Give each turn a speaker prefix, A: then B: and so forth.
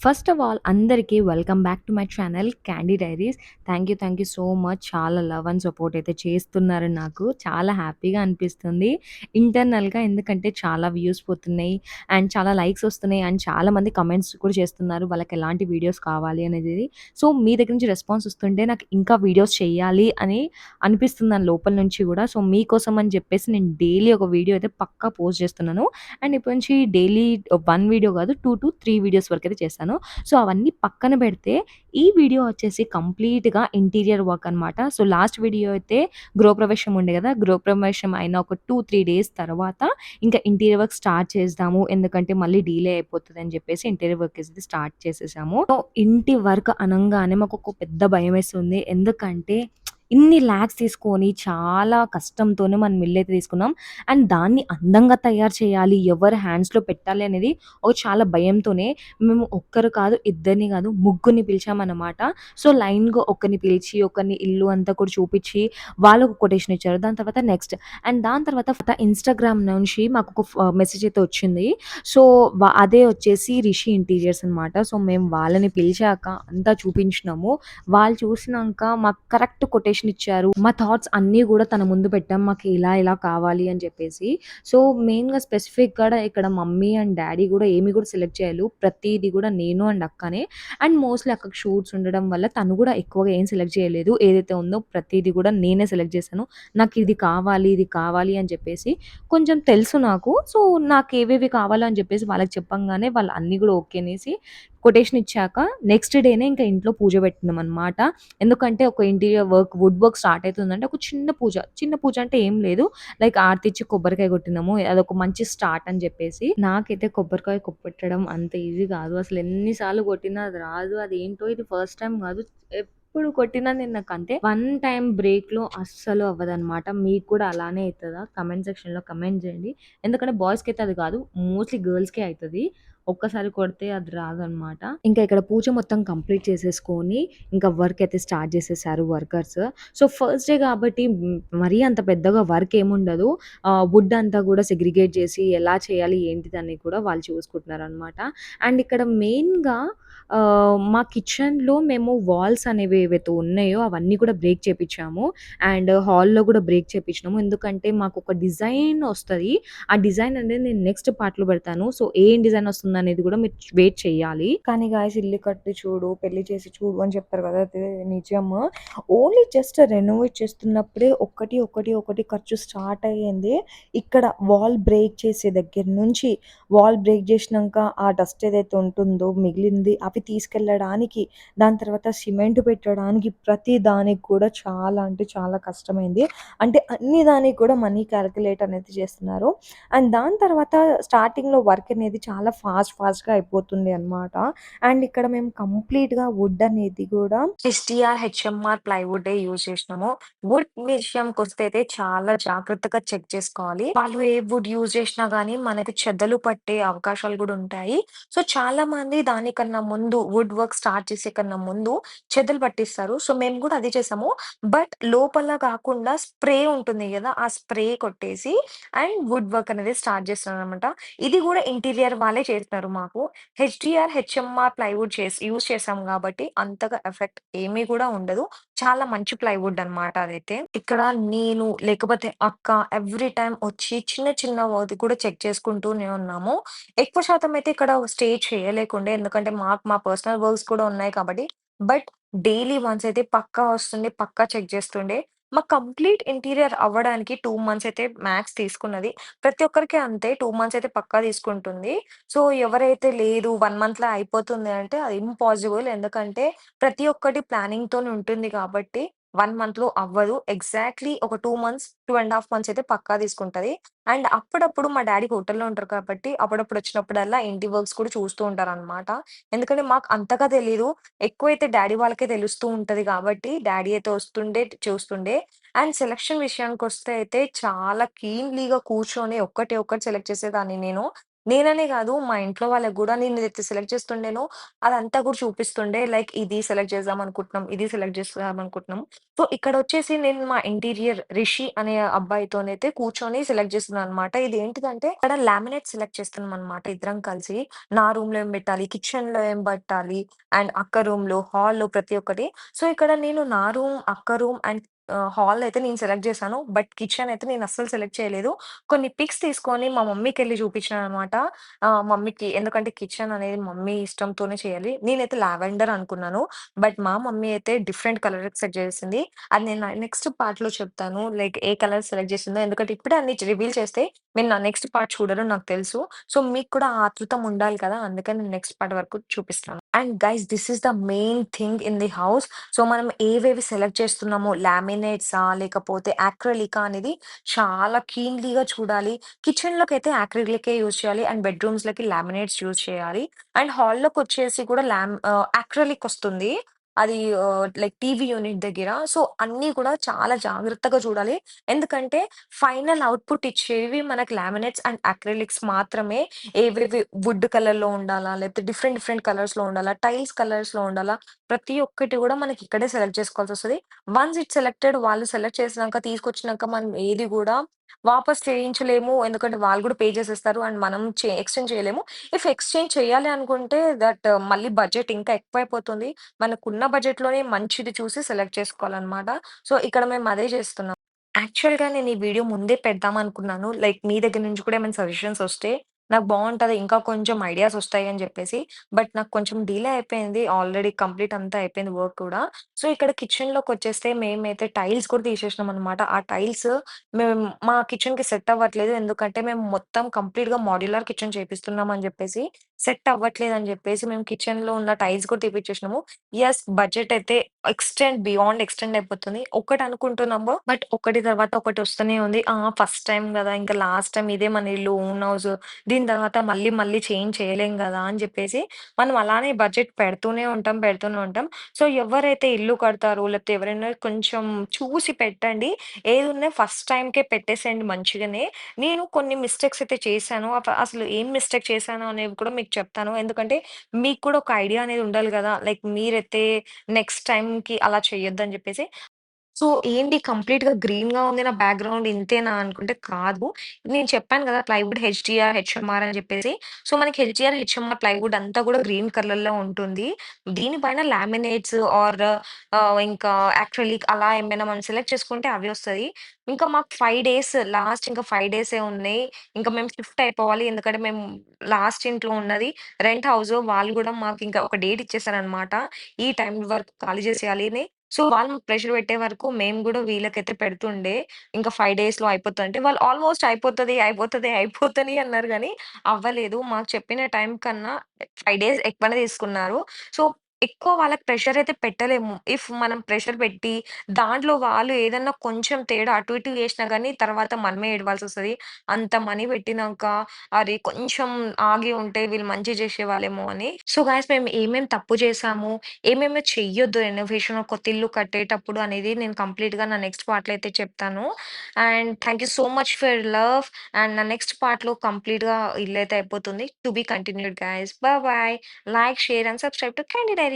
A: First of all అందరికీ welcome back to my channel 'candy diaries'. Thank you so much. చాలా love and support అయితే చేస్తున్నారు నాకు. చాలా హ్యాపీగా అనిపిస్తుంది. ఇంటర్నల్‌గా ఎందుకంటే చాలా వ్యూస్ పోతున్నాయి అండ్ చాలా లైక్స్ వస్తున్నాయి అండ్ చాలామంది కమెంట్స్ కూడా చేస్తున్నారు. వాళ్ళకి ఎలాంటి వీడియోస్ కావాలి అనేది. సో, మీ దగ్గర నుంచి రెస్పాన్స్ వస్తుంటే నాకు ఇంకా వీడియోస్ చేయాలి అని అనిపిస్తుంది నా లోపల నుంచి గూడా. సో, మీకోసం అని చెప్పేసి నేను డైలీ ఒక వీడియో అయితే పక్కా పోస్ట్ చేస్తున్నాను. అండ్ ఇప్పటి నుంచి డైలీ 1 వీడియో కాదు 2-3 వీడియోస్ వరకైతే చేస్తాను. సో, అవన్నీ పక్కన పెడితే ఈ వీడియో వచ్చేసి కంప్లీట్‌గా ఇంటీరియర్ వర్క్ అనమాట. సో, లాస్ట్ వీడియో అయితే గృహప్రవేశం ఉండే గదా! గృహప్రవేశం అయిన ఒక 2-3 డేస్ తర్వాత ఇంకా ఇంటీరియర్ వర్క్ స్టార్ట్ చేద్దాము. ఎందుకంటే మళ్ళీ డిలే అయిపోతదని జెప్పేసి ఇంటీరియర్ వర్క్ అయితే స్టార్ట్ చేసేసాము. సో, ఇంటి వర్క్ అనంగానే మాకొక పెద్ద భయమేస్తుంది. ఎందుకంటే ఇన్ని లాక్స్ తీసుకొని చాలా కష్టంతోనే మనం ఇల్లయితే తీసుకున్నాం. అండ్ దాన్ని అందంగా తయారు చేయాలి. ఎవరి హ్యాండ్స్‌లో పెట్టాలి అనేది ఒక చాలా భయంతోనే మేము ఒక్కరు కాదు, ఇద్దరిని కాదు, ముగ్గురిని పిలిచామన్నమాట. సో, లైన్‌గా ఒకరిని పిలిచి, ఒకరిని ఇల్లు అంతా కూడా చూపిచ్చి, వాళ్ళొక కొటేషన్ ఇచ్చారు. దాని తర్వాత నెక్స్ట్ దాని తర్వాత ఇన్‌స్టాగ్రామ్ నుంచి మాకొక మెసేజ్ అయితే వచ్చింది. సో, అదే వచ్చేసి రిషి ఇంటీరియర్స్ అనమాట. సో, మేము వాళ్ళని పిలిచాక అంతా చూపించినాము. వాళ్ళు చూసినంక మాకు కరెక్ట్ కొటేషన్ ఇచ్చారు. మా థాట్స్ అన్నీ గూడా తన ముందు పెట్టాం. మాకు ఇలా, ఇలా కావాలి అని చెప్పేసి. సో, మెయిన్‌గా స్పెసిఫిక్‌గా ఇక్కడ మమ్మీ అండ్ డ్యాడీ గూడా ఏమి గూడా సెలెక్ట్ చేయలేదు. ప్రతీది గూడా నేను అండ్ అక్కనే. అండ్ మోస్ట్‌లీ అక్కకి షూట్స్ ఉండడం వల్ల తను గూడా ఎక్కువగా ఏం సెలెక్ట్ చేయలేదు. ఏదైతే ఉందో ప్రతీది గూడా నేనే సెలెక్ట్ చేశాను. నాకిది కావాలి, ఇది కావాలి అని చెప్పేసి కొంచెం తెలుసు నాకు. సో, నాకేవేవి కావాలో అని చెప్పేసి వాళ్ళకి చెప్పంగానే వాళ్ళు అన్నీ గూడా ఓకే అనేసి కొటేషన్ ఇచ్చాక నెక్స్ట్ డేనే ఇంకా ఇంట్లో పూజ పెట్టినామనమాట. ఎందుకంటే ఒక interior work, wood work start అయితుందంటే ఒక చిన్న పూజ. చిన్న పూజ అంటే ఏం లేదు. లైక్ ఆరతిచ్చి కొబ్బరికాయ కొట్టినాము. అదొక మంచి స్టార్ట్ అని చెప్పేసి. నాకైతే కొబ్బరికాయ కొట్టడం అంత ఈజీ కాదు. అసలు ఎన్ని సార్లు కొట్టినా అది రాదు. అదేంటో ఇది ఫస్ట్ టైమ్ కాదు. ఎప్పుడు కొట్టినా నేను నాకంతే వన్ టైమ్ బ్రేక్‌లో అస్సలు అవ్వదనమాట. మీకు కూడా అలానే అయితదా? కమెంట్ సెక్షన్‌లో కమెంట్ చేయండి. ఎందుకంటే బాయ్స్‌కైతే అది కాదు. మోస్ట్‌లీ గర్ల్స్‌కే అయితది. ఒక్కసారి కొడితే అది రాదనమాట. ఇంకా ఇక్కడ పూజ మొత్తం కంప్లీట్ చేసేసుకొని, ఇంకా వర్క్ అయితే స్టార్ట్ చేసేసారు వర్కర్స్. సో, ఫస్ట్ డే కాబట్టి మరీ అంత పెద్దగా వర్క్ ఏముండదు. వుడ్ అంతా కూడా సెగ్రిగేట్ చేసి ఎలా చేయాలి ఏంటిదని కూడా వాళ్ళు చూసుకుంటున్నారనమాట. అండ్ ఇక్కడ మెయిన్‌గా మా కిచెన్‌లో మేము వాల్స్ అనేవి ఏవైతే ఉన్నాయో అవన్నీ కూడా బ్రేక్ చేపిచ్చాము. అండ్ హాల్‌లో కూడా బ్రేక్ చేపిచ్చినాము. ఎందుకంటే మాకొక డిజైన్ వస్తది. ఆ డిజైన్ అనేది నేను నెక్స్ట్ పార్ట్‌లో పెడతాను. సో, ఏం డిజైన్ వస్తుందనేది కూడా మీరు వెయిట్ చేయాలి. కానీ గాయ్స్ ఇల్లు కట్టి చూడు, పెళ్లి చేసి చూడు అని చెప్తారు కదా! అది నిజము. ఓన్లీ జస్ట్ రెనోవేట్ చేస్తున్నప్పుడే ఒకటి ఖర్చు స్టార్ట్ అయ్యింది. ఇక్కడ వాల్ బ్రేక్ చేసే దగ్గర నుంచి వాల్ బ్రేక్ చేసినంక ఆ డస్ట్ ఏదైతే ఉంటుందో మిగిలింది అవి తీసుకెళ్ళడానికి, దాని తర్వాత సిమెంట్ పెట్టడానికి ప్రతి దానికి కూడా చాలా అంటే చాలా కష్టమైంది. అంటే అన్ని దానికి కూడా మనీ కాలిక్యులేట్ అనేది చేస్తున్నారు. అండ్ దాని తర్వాత స్టార్టింగ్‌లో వర్క్ అనేది చాలా ఫాస్ట్‌గా అయిపోతుంది అన్నమాట. అండ్ ఇక్కడ మేము కంప్లీట్‌గా వుడ్ అనేది కూడా ఎస్టీఆర్, హెచ్ఎంఆర్ ప్లైవుడ్డే యూజ్ చేసినాము. వుడ్ విషయంకొస్తే అయితే చాలా జాగ్రత్తగా చెక్ చేసుకోవాలి. వాళ్ళు ఏ వుడ్ యూజ్ చేసినా గానీ మనకి చెదలు పట్టే అవకాశాలు గూడా ఉంటాయి. సో, చాలామంది దానికన్నా ముందు వుడ్ వర్క్ స్టార్ట్ చేసే కన్నా ముందు చెదలు పట్టిస్తారు. సో, మేము గూడా అదే చేసాము. బట్ లోపల కాకుండా స్ప్రే ఉంటుంది గదా! ఆ స్ప్రే కొట్టేసి అండ్ వుడ్ వర్క్ అనేది స్టార్ట్ చేస్తున్నామనమాట. ఇది గూడా ఇంటీరియర్ వాళ్ళే చేసినారు మాకు. హెచ్‌డీఆర్, హెచ్ఎంఆర్ ప్లైవుడ్ యూజ్ చేసాం గాబట్టి అంతగా ఎఫెక్ట్ ఏమీ గూడా ఉండదు. చాలా మంచి ప్లైవుడ్ అనమాట అదైతే. ఇక్కడ నేను లేకపోతే అక్క ఎవ్రీ టైమ్ వచ్చి చిన్న చిన్న వాటి కూడా చెక్ చేసుకుంటూనే ఉన్నాము. ఎక్కువ శాతం అయితే ఇక్కడ స్టే చేయలేకుండే. ఎందుకంటే మాకు మా పర్సనల్ వర్క్స్ కూడా ఉన్నాయి కాబట్టి. బట్ డైలీ వన్స్ అయితే పక్కా వస్తుండే. పక్కా చెక్ చేస్తుండే. మాకు కంప్లీట్ ఇంటీరియర్ అవ్వడానికి 2 మంత్స్ అయితే మాక్స్ తీసుకున్నది. ప్రతి ఒక్కరికి అంతే 2 మంత్స్ అయితే పక్కా తీసుకుంటుంది. సో, ఎవరైతే లేదు 1 మంత్‌లో అయిపోతుంది అంటే అది ఇంపాసిబుల్. ఎందుకంటే ప్రతి ఒక్కటి ప్లానింగ్‌తోని ఉంటుంది కాబట్టి 1 మంత్‌లో అవ్వదు. ఎగ్జాక్ట్‌లీ ఒక 2 మంత్స్, 2 ½ మంత్స్ అయితే పక్కా తీసుకుంటది. అండ్ అప్పుడప్పుడు మా డ్యాడీ హోటల్‌లో ఉంటారు కాబట్టి అప్పుడప్పుడు వచ్చినప్పుడల్లా ఇంటి వర్క్స్ కూడా చూస్తూ ఉంటారనమాట. ఎందుకంటే మాకు అంతగా తెలీదు. ఎక్కువైతే డ్యాడీ వాళ్ళకే తెలుస్తూ ఉంటది కాబట్టి డ్యాడీ అయితే వస్తుండే, చూస్తుండే. అండ్ సెలక్షన్ విషయానికొస్తే అయితే చాలా కీన్‌లీగా కూర్చొని ఒక్కటి సెలెక్ట్ చేసేదాన్ని నేను.
B: నేననే గాదు, మా ఇంట్లో వాళ్ళకి గూడా నేనేదైతే సెలెక్ట్ చేస్తుండేనో, అదంతా కూడా చూపిస్తుండే. లైక్ ఇది సెలెక్ట్ చేద్దాం అనుకుంటున్నాం, ఇది సెలెక్ట్ చేద్దాం అనుకుంటున్నాం. సో, ఇక్కడొచ్చేసి నేను మా ఇంటీరియర్ రిషి అనే అబ్బాయితోనైతే కూర్చొని సెలెక్ట్ చేస్తున్నాననమాట. ఇదేంటిదంటే, ఇక్కడ లామినేట్ సెలెక్ట్ చేస్తున్నామనమాట ఇద్దరం కలిసి. నా రూమ్‌లో ఏం పెట్టాలి, కిచెన్‌లో ఏం పెట్టాలి, అండ్ అక్క రూమ్‌లో, హాల్‌లో ప్రతి ఒక్కటి. సో, ఇక్కడ నేను నా రూమ్, అక్క రూమ్ అండ్ హాల్ అయితే నేను సెలెక్ట్ చేశాను. బట్ కిచెన్ అయితే నేను అస్సలు సెలెక్ట్ చేయలేదు. కొన్ని పిక్స్ తీసుకొని మా మమ్మీకెళ్ళి చూపించాననమాట. మమ్మీకి ఎందుకంటే కిచెన్ అనేది మమ్మీ ఇష్టంతోనే చేయాలి. నేనైతే లావెండర్ అనుకున్నాను. బట్ మా మమ్మీ అయితే డిఫరెంట్ కలర్ సెట్ చేసింది. అది నేను నెక్స్ట్ పార్ట్‌లో చెప్తాను. లైక్ ఏ కలర్ సెలెక్ట్ చేసిందో. ఎందుకంటే ఇప్పుడే అన్ని రివీల్ చేస్తే మీరు నా నెక్స్ట్ పార్ట్ చూడరు నాకు తెలుసు. సో, మీకు కూడా ఆ ఆతృతం ఉండాలి కదా! అందుకని నేను నెక్స్ట్ పార్ట్ వరకు చూపిస్తాను. And guys this is the main thing in the house. So, మనం ఏవేవి సెలెక్ట్ చేస్తున్నామో లామినేట్సా? లేకపోతే యాక్రిలికా? అనేది చాలా కీన్‌లీగా చూడాలి. కిచెన్‌లోకైతే యాక్రిలికే యూజ్ చేయాలి. అండ్ బెడ్‌రూమ్స్‌లకి లామినేట్స్ యూజ్ చేయాలి. అండ్ హాల్‌లోకొచ్చేసి కూడా యాక్రిలిక్ ఒస్తుంది. అది లైక్ టీవీ యూనిట్ దగ్గర. సో, అన్నీ కూడా చాలా జాగ్రత్తగా చూడాలి. ఎందుకంటే ఫైనల్ ఔట్‌పుట్ ఇచ్చేవి మనకు లామినేట్స్ అండ్ అక్రిలిక్స్ మాత్రమే. ఏవేవి వుడ్ కలర్‌లో ఉండాలా? లేకపోతే డిఫరెంట్ డిఫరెంట్ కలర్స్‌లో ఉండాలా? టైల్స్ కలర్స్‌లో ఉండాలా? ప్రతి ఒక్కటి గూడా మనకి ఇక్కడే సెలెక్ట్ చేసుకోవాల్సొస్తది. వన్స్ ఇట్స్ సెలెక్టెడ్ వాళ్ళు సెలెక్ట్ చేసినాక, తీసుకొచ్చినాక మనం ఏది గూడా వాపస్ చేయించలేము. ఎందుకంటే వాళ్ళు గూడా పే చేసేస్తారు. అండ్ మనం ఎక్స్‌చేంజ్ చేయలేము. ఇఫ్ ఎక్స్‌చేంజ్ చేయాలి అనుకుంటే మళ్ళీ బడ్జెట్ ఇంకా ఎక్కువైపోతుంది. మనకున్న బడ్జెట్‌లోనే మంచిది చూసి సెలెక్ట్ చేసుకోవాలనమాట. సో, ఇక్కడ మేము అదే చేస్తున్నాం. యాక్చువల్‌గా నేను ఈ వీడియో ముందే పెడదామనుకున్నాను. లైక్ మీ దగ్గర నుంచి కూడా ఏమైనా సజెషన్స్ వస్తే నాకు బావుంటది. ఇంకా కొంచెం ఐడియాస్ వస్తాయి అని జెప్పేసి. బట్ నాకు కొంచెం డిలే అయిపోయింది. ఆల్రెడీ కంప్లీట్ అంతా అయిపోయింది వర్క్ కూడా. సో, ఇక్కడ కిచెన్‌లోకొచ్చేస్తే మేమైతే టైల్స్ కూడా తీసేసినామనమాట. ఆ టైల్స్ మేము మా కిచెన్‌కి సెట్ అవ్వట్లేదు. ఎందుకంటే మేము మొత్తం కంప్లీట్‌గా మాడ్యులర్ కిచెన్ చేపిస్తున్నాం అని జెప్పేసి, సెట్ అవ్వట్లేదని జెప్పేసి మేము కిచెన్‌లో ఉన్న టైల్స్ కూడా తీపిచ్చేసినాము. యెస్, బడ్జెట్ అయితే బియాండ్ ఎక్స్‌టెండ్ అయిపోతుంది. ఒకటనుకుంటున్నాము. బట్ ఒకటి తర్వాత ఒకటి వస్తూనే ఉంది. ఫస్ట్ టైమ్ గదా! ఇంకా లాస్ట్ టైమ్ ఇదే మన ఇల్లు, ఓన్ హౌస్. దీని తర్వాత మళ్ళీ మళ్ళీ చేంజ్ చేయలేం గదా! అని జెప్పేసి మనం అలానే బడ్జెట్ పెడుతూనే ఉంటాం, పెడుతూనే ఉంటాం. సో, ఎవరైతే ఇల్లు కడతారో లేకపోతే ఎవరైనా కొంచెం చూసి పెట్టండి. ఏదున్నా ఫస్ట్ టైమ్‌కే పెట్టేసేయండి మంచిగానే. నేను కొన్ని మిస్టేక్స్ అయితే చేశాను. అసలు ఏం మిస్టేక్ చేశాను అనేవి కూడా మీకు చెప్తాను. ఎందుకంటే మీకు కూడా ఒక ఐడియా అనేది ఉండాలి గదా! లైక్ మీరైతే నెక్స్ట్ టైమ్‌కి అలా చేయొద్దని జెప్పేసి. సో, ఏంటి కంప్లీట్‌గా గ్రీన్‌గా ఉంది నా బ్యాక్‌గ్రౌండ్ ఇంతేనా అనుకుంటే కాదు. నేను చెప్పాను గదా! ప్లైవుడ్ హెచ్‌డీఆర్, హెచ్ఎంఆర్ అని జెప్పేసి. సో, మనకి హెచ్‌డీఆర్, హెచ్ఎంఆర్ ప్లైవుడ్ అంతా గూడా గ్రీన్ కలర్‌లో ఉంటుంది. దీనిపైన లామినేట్స్ ఇంకా యాక్రిలిక్ అలా ఏమైనా మనం సెలెక్ట్ చేసుకుంటే అవి వస్తది. ఇంకా మాకు 5 డేస్ లాస్ట్ ఇంకా 5 డేసే ఉన్నాయి. ఇంకా మేము షిఫ్ట్ అయిపోవాలి. ఎందుకంటే మేము లాస్ట్ ఇంట్లో ఉన్నది రెంట్ హౌసు. వాళ్ళు గూడా మాకింకా ఒక డేట్ ఇచ్చేసారనమాట. ఈ టైం వరకు ఖాళీ చేసేయాలి అని. సో, వాళ్ళు మాకు ప్రెషర్ పెట్టే వరకు మేము గూడా వీళ్ళకైతే పెడుతుండే. ఇంకా 5 డేస్‌లో అయిపోతదంటే వాళ్ళు ఆల్‌మోస్ట్ అయిపోతది, అయిపోతది, అయిపోతది అన్నారు గానీ అవ్వలేదు. మాకు చెప్పిన టైం కన్నా 5 డేస్ ఎక్కువనే తీసుకున్నారు. సో, ఎక్కువ వాళ్ళకి ప్రెషర్ అయితే పెట్టలేము. ఇఫ్ మనం ప్రెషర్ పెట్టి దాంట్లో వాళ్ళు ఏదన్నా కొంచెం తేడా అటు ఇటు చేసినా గానీ తర్వాత మనమే ఏడవాల్సొస్తది. అంత మనీ పెట్టినాక అరే! కొంచెం ఆగి ఉంటే వీళ్ళు మంచిగా చేసేవాళ్ళేమో అని. సో, గైస్ మేము ఏమేం తప్పు చేశాము, ఏమేమి చెయ్యొద్దు రెనోవేషన్ కొత్త ఇల్లు కట్టేటప్పుడు అనేది నేను కంప్లీట్‌గా నా నెక్స్ట్ పార్ట్‌లో అయితే చెప్తాను. And thank you so much for your love. And నా నెక్స్ట్ పార్ట్‌లో కంప్లీట్‌గా ఇల్లైతే అయిపోతుంది. To be continued guys. Bye bye. Like, share and subscribe to Candy diaries.